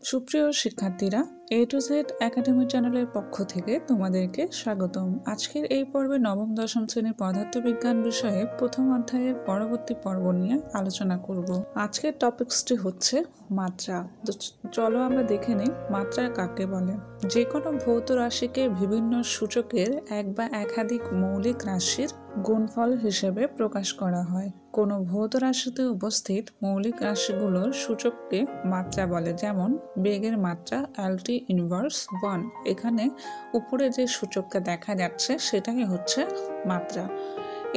সুপ্রিয় শিক্ষার্থীরা, এ to Z academy চ্যানেলের পক্ষ থেকে তোমাদেরকে স্বাগতম। আজকের এই পর্বে নবম দশম শ্রেণীর পদার্থবিজ্ঞান বিষয়ে প্রথম অধ্যায়ের পরবর্তী পর্ব নিয়ে আলোচনা করব। আজকের টপিকসটি হচ্ছে মাত্রা। চলো আমরা দেখে নিই মাত্রা কাকে বলে। যে কোনো ভৌত রাশিকে বিভিন্ন সূচকের এক বা একাধিক মৌলিক রাশির গুণফল হিসেবে প্রকাশ করা হয়। কোনো ভৌত রাশিতে উপস্থিত মৌলিক রাশিগুলোর সূচককে মাত্রা বলে, যেমন বেগের মাত্রা lt ইনভার্স 1। এখানে উপরে যে সূচকটা দেখা যাচ্ছে সেটাই হচ্ছে মাত্রা।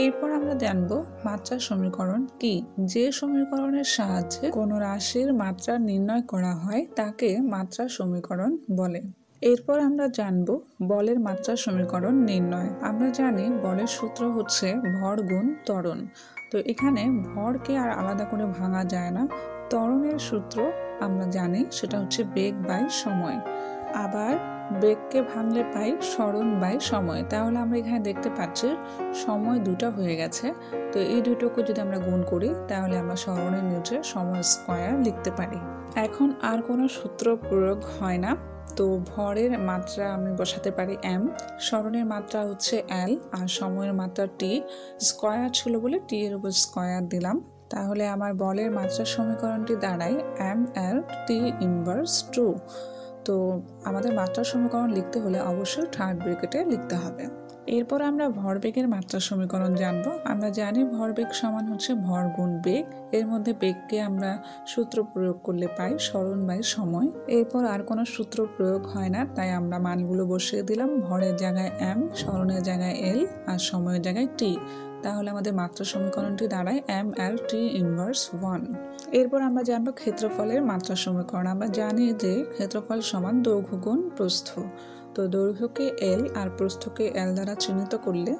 এরপর আমরা জানব মাত্রার সমীকরণ কি। যে সমীকরণের সাহায্যে কোনো রাশির মাত্রা নির্ণয় করা হয় তাকে মাত্রার সমীকরণ বলে। এরপর আমরা জানব বলের মাত্রার সমীকরণ নির্ণয়। আমরা জানি বলের সূত্র হচ্ছে ভর গুণ ত্বরণ। তো এখানে ভরকে আর আলাদা করে ভাঙা যায় না। ত্বরণের সূত্র আমরা জানি সেটা হচ্ছে বেগ বাই সময়। আবার বেগকে ভাঙলে পাই সরণ বাই সময়। তাহলে আমরা এখানে দেখতে পাচ্ছি সময় দুটো হয়ে গেছে। তো এই দুটোকে যদি আমরা গুণ করি তাহলে আমরা সরণের নিচে সময় স্কয়ার লিখতে পারি। এখন আর কোনো সূত্র প্রয়োগ হয় না। তো ভরের মাত্রা আমি বসাতে পারি m, সরণের মাত্রা হচ্ছে l, আর সময়ের মাত্রা t। স্কয়ার ছিল বলে t এর উপর স্কয়ার দিলাম। তাহলে আমার বলের মাত্রার সমীকরণটি দাঁড়ায় ml t ইনভার্স 2। তো আমাদের মাত্রার সমীকরণ লিখতে হলে অবশ্যই থার্ড ব্র্যাকেটে লিখতে হবে। এরপর আমরা ভরবেগের মাত্রার সমীকরণ জানবো। আমরা জানি ভরবেগ সমান হচ্ছে ভর গুণ বেগ। এর মধ্যে বেগকে আমরা সূত্র প্রয়োগ করলে পাই সরণ বাই সময়। এরপর আর কোনো সূত্র প্রয়োগ হয় না, তাই আমরা মানগুলো বসিয়ে দিলাম। ভরের জায়গায় m, সরণের জায়গায় l, আর সময়ের জায়গায় t। তাহলে আমাদের মাত্রা সমীকরণটি দাঁড়ায় ml t ইনভার্স 1। এরপর আমরা জানবো ক্ষেত্রফলের মাত্রা সমীকরণ। আমরা জানি যে ক্ষেত্রফল সমান দৈর্ঘ্য গুণ প্রস্থ। তো দৈর্ঘ্যকে l আর প্রস্থকে l দ্বারা চিহ্নিত করলে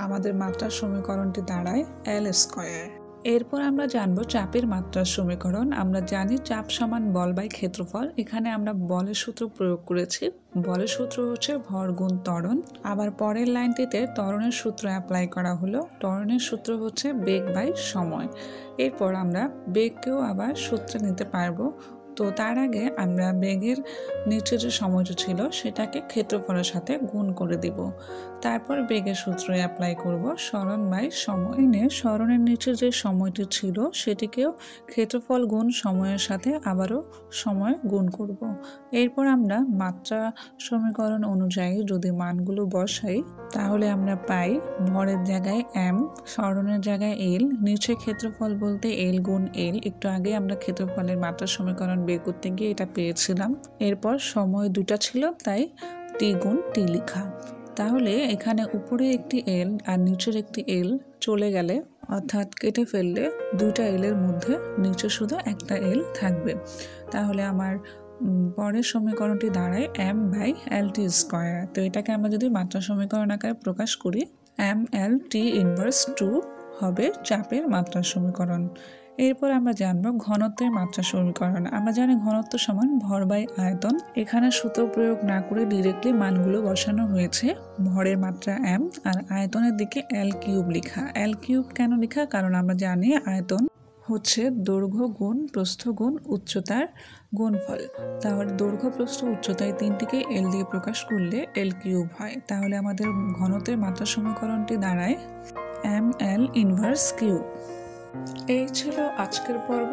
আমাদের মাত্রার সমীকরণটি দাঁড়ায় l স্কয়ার। এরপর আমরা জানবো চাপের মাত্রার সমীকরণ। আমরা জানি চাপ সমান বল বাই ক্ষেত্রফল। এখানে আমরা বলের সূত্র প্রয়োগ করেছি। বলের সূত্র হচ্ছে ভর গুণ ত্বরণ। আবার পরের লাইনটিতে ত্বরণের সূত্র অ্যাপ্লাই করা হলো। ত্বরণের সূত্র হচ্ছে বেগ বাই সময়। এরপর আমরা বেগকেও আবার সূত্রে নিতে পারবো। তো তার আগে আমরা বেগের নিচে যে সময়টি ছিল সেটাকে ক্ষেত্রফলের সাথে গুণ করে দিব। তারপর বেগের সূত্র অ্যাপ্লাই করব সরণ বাই সময়। সরণের নিচে যে সময়টি ছিল সেটিকেও ক্ষেত্রফল গুণ সময়ের সাথে আবারও সময় গুণ করব। এরপর আমরা মাত্রা সমীকরণ অনুযায়ী যদি মানগুলো বসাই তাহলে আমরা পাই ভরের জায়গায় m, সরণের জায়গায় l, নিচে ক্ষেত্রফল বলতে l গুণ l। একটু আগে আমরা ক্ষেত্রফলের মাত্রা সমীকরণ বের করতে গিয়ে এটা পেয়েছিলাম। এরপর সময় দুটা ছিল তাই t গুণ t লেখা। তাহলে এখানে উপরে একটি l আর নিচের একটি l চলে গেলে, অর্থাৎ কেটে ফেললে দুইটা l এর মধ্যে নিচে শুধু একটা l থাকবে। তাহলে আমার পরের সমীকরণটি দাঁড়ায় m বাই lt স্কয়ার। তো এটাকে আমরা যদি মাত্রা সমীকরণ আকারে প্রকাশ করি ml t ইনভার্স 2 হবে চাপের মাত্রার সমীকরণ। এরপর আমরা জানবো ঘনত্বের মাত্রা সমীকরণ। আমরা জানি ঘনত্ব সমান ভর বাই আয়তন। এখানে সূত্র প্রয়োগ না করে ডিরেক্টলি মানগুলো বসানো হয়েছে। ভরের মাত্রা m আর আয়তনের দিকে l কিউব লেখা। l কিউব কেন লেখা? কারণ আমরা জানি আয়তন হচ্ছে দৈর্ঘ্য গুণ প্রস্থ গুণ উচ্চতার গুণফল। তাহলে দৈর্ঘ্য প্রস্থ উচ্চতায় তিনটিকে l দিয়ে প্রকাশ করলে l কিউব হয়। তাহলে আমাদের ঘনত্বের মাত্রা সমীকরণটি দাঁড়ায় ml ইনভার্স কিউব। এই ছিল আজকের পর্ব।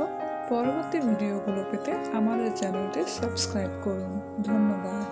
পরবর্তী ভিডিওগুলো পেতে আমাদের চ্যানেলটি সাবস্ক্রাইব করুন। ধন্যবাদ।